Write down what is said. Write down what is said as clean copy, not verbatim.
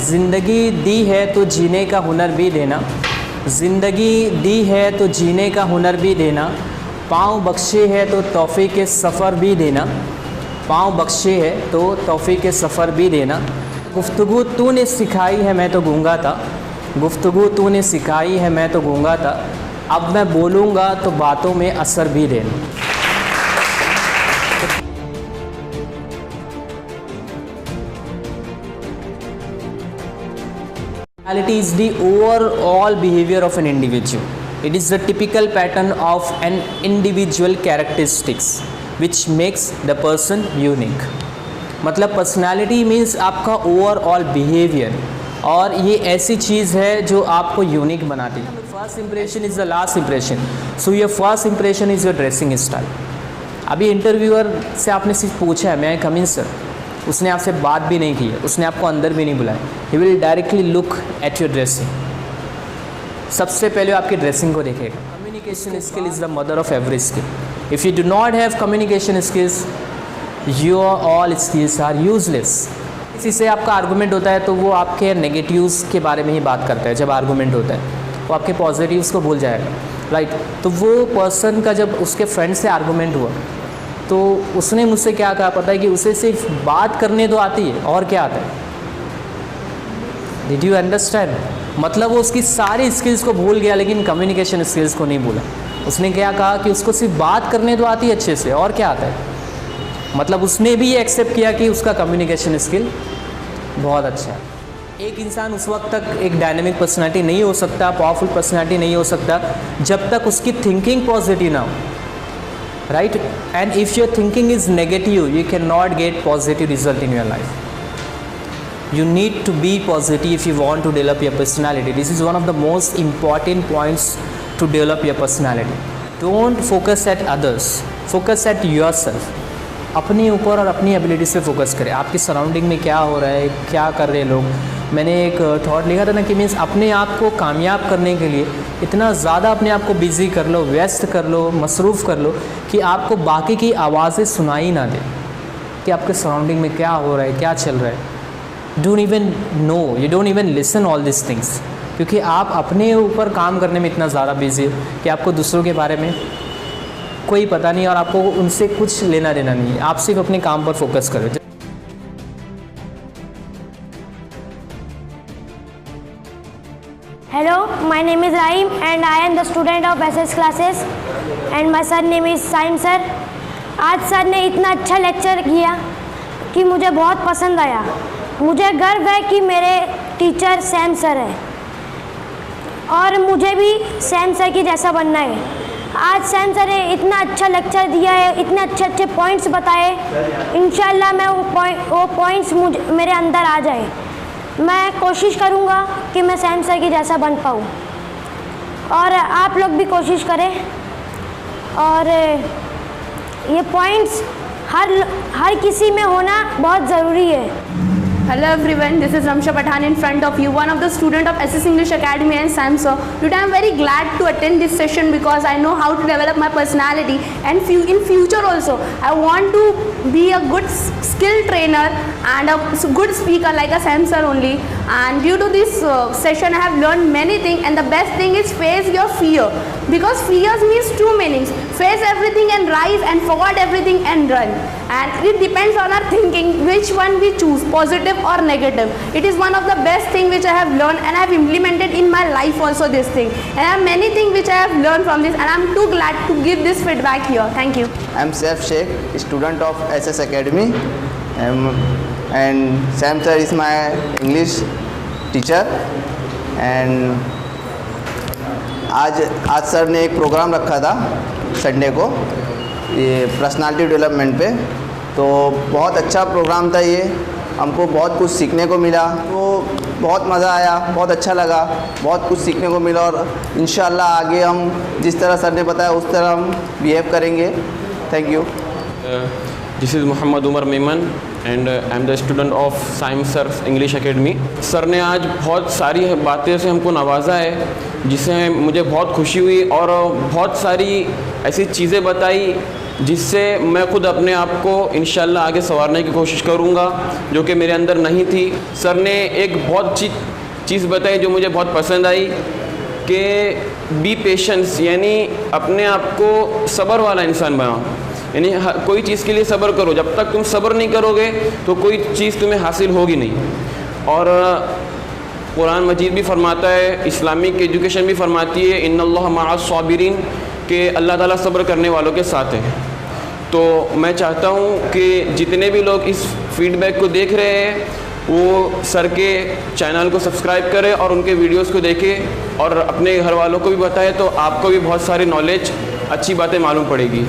ज़िंदगी दी है तो जीने का हुनर भी देना, ज़िंदगी दी है तो जीने का हुनर भी देना, पाँव बख्शे है तो तौफ़ी के सफ़र भी देना, पाँव बख्शे है तो तौफ़ी के सफ़र भी देना। गुफ्तगू तूने सिखाई है मैं तो गूंगा था, गुफ्तगू तूने सिखाई है मैं तो गूंगा था, अब मैं बोलूँगा तो बातों में असर भी देना। Personality is the overall behavior of an individual. It is the typical pattern of an individual characteristics which makes the person unique. मतलब पर्सनैलिटी मीन्स आपका ओवरऑल बिहेवियर, और ये ऐसी चीज़ है जो आपको यूनिक बनाती है। First impression is the last impression, so your first impression is your dressing style. अभी इंटरव्यूअर से आपने सिर्फ पूछा है मैं कम इन सर, उसने आपसे बात भी नहीं की है, उसने आपको अंदर भी नहीं बुलाया, he will directly look at your dressing. सबसे पहले आपकी ड्रेसिंग को देखेगा। Communication skill is the mother of every skill. If you do not have communication skills, your all skills are useless. इसी से आपका आर्गूमेंट होता है तो वो आपके नेगेटिव्स के बारे में ही बात करता है। जब आर्गूमेंट होता है वो आपके पॉजिटिव्स को भूल जाएगा, राइट। तो वो पर्सन का जब उसके फ्रेंड से आर्गूमेंट हुआ तो उसने मुझसे क्या कहा पता है कि उसे सिर्फ बात करने तो आती है, और क्या आता है? Did you understand? मतलब वो उसकी सारी स्किल्स को भूल गया लेकिन कम्युनिकेशन स्किल्स को नहीं भूला। उसने क्या कहा कि उसको सिर्फ बात करने तो आती है अच्छे से, और क्या आता है? मतलब उसने भी ये एक्सेप्ट किया कि उसका कम्युनिकेशन स्किल बहुत अच्छा है। एक इंसान उस वक्त तक एक डायनेमिक पर्सनैलिटी नहीं हो सकता, पावरफुल पर्सनैलिटी नहीं हो सकता जब तक उसकी थिंकिंग पॉजिटिव ना हो, right. And if your thinking is negative you can not gate positive result in your life. You need to be positive if you want to develop your personality. This is one of the most important points to develop your personality. Don't focus at others, focus at yourself. अपने ऊपर और अपनी abilities पे focus करें। आपकी surrounding में क्या हो रहा है, क्या कर रहे हैं लोग। मैंने एक थॉट लिखा था ना कि मीन्स अपने आप को कामयाब करने के लिए इतना ज़्यादा अपने आप को बिज़ी कर लो, व्यस्त कर लो, मसरूफ़ कर लो कि आपको बाकी की आवाज़ें सुनाई ना दे कि आपके सराउंडिंग में क्या हो रहा है, क्या चल रहा है। Don't even know, you don't even listen all this things, क्योंकि आप अपने ऊपर काम करने में इतना ज़्यादा बिजी हो कि आपको दूसरों के बारे में कोई पता नहीं और आपको उनसे कुछ लेना देना नहीं है। आप सिर्फ अपने काम पर फोकस करो। Hello, my name is Rahim and I am the student of SS classes and my sir name is Saim sir. आज सर ने इतना अच्छा लेक्चर किया कि मुझे बहुत पसंद आया। मुझे गर्व है कि मेरे टीचर सैम सर है और मुझे भी सैम सर की जैसा बनना है। आज सैम सर ने इतना अच्छा लेक्चर दिया है, इतने अच्छे अच्छे पॉइंट्स बताए। इंशाल्लाह मैं वो पॉइंट्स मेरे अंदर आ जाए। मैं कोशिश करूँगा कि मैं सैम सर की जैसा बन पाऊँ और आप लोग भी कोशिश करें। और ये पॉइंट्स हर किसी में होना बहुत ज़रूरी है। Hello everyone, this is Ramsha Pathan in front of you, one of the student of SS English Academy and Sam sir. Today I am very glad to attend this session because I know how to develop my personality, and in future also I want to be a good skill trainer and a good speaker like a Sam sir only. And due to this session I have learned many things, and the best thing is face your fear, because fears means two meanings: face everything and rise, and forget everything and run. And it depends on our thinking which one we choose, positive or negative. It is one of the best thing which I have learned and I have implemented in my life also this thing. And I have many things which I have learned from this, and I am too glad to give this feedback here. Thank you. I am Saif Sheikh, student of SS Academy, and Sam sir is my English teacher. And आज sir ने एक programme रखा था Sunday को, ये personality development पे। तो बहुत अच्छा प्रोग्राम था ये, हमको बहुत कुछ सीखने को मिला। तो बहुत मज़ा आया, बहुत अच्छा लगा, बहुत कुछ सीखने को मिला। और इंशाल्लाह आगे हम जिस तरह सर ने बताया उस तरह हम बिहेव करेंगे। Thank you. This is Mohammad Umar Memon and I am the student of Saim sir English academy. Sir ने आज बहुत सारी बातें से हमको नवाजा है जिससे मुझे बहुत खुशी हुई और बहुत सारी ऐसी चीज़ें बताई जिससे मैं खुद अपने आप को इंशाल्लाह आगे संवारने की कोशिश करूँगा, जो कि मेरे अंदर नहीं थी। सर ने एक बहुत चीज़ बताई जो मुझे बहुत पसंद आई कि बी पेशेंस, यानी अपने आप को सब्र वाला इंसान बनाओ, यानी कोई चीज़ के लिए सब्र करो। जब तक तुम सब्र नहीं करोगे तो कोई चीज़ तुम्हें हासिल होगी नहीं। और कुरान मजीद भी फरमाता है, इस्लामिक एजुकेशन भी फरमाती है, इन्नल्लाह मअस साबिरीन, कि अल्लाह ताला सब्र करने वालों के साथ है। तो मैं चाहता हूँ कि जितने भी लोग इस फीडबैक को देख रहे हैं वो सर के चैनल को सब्सक्राइब करें और उनके वीडियोस को देखें और अपने घर वालों को भी बताएं, तो आपको भी बहुत सारी नॉलेज, अच्छी बातें मालूम पड़ेगी।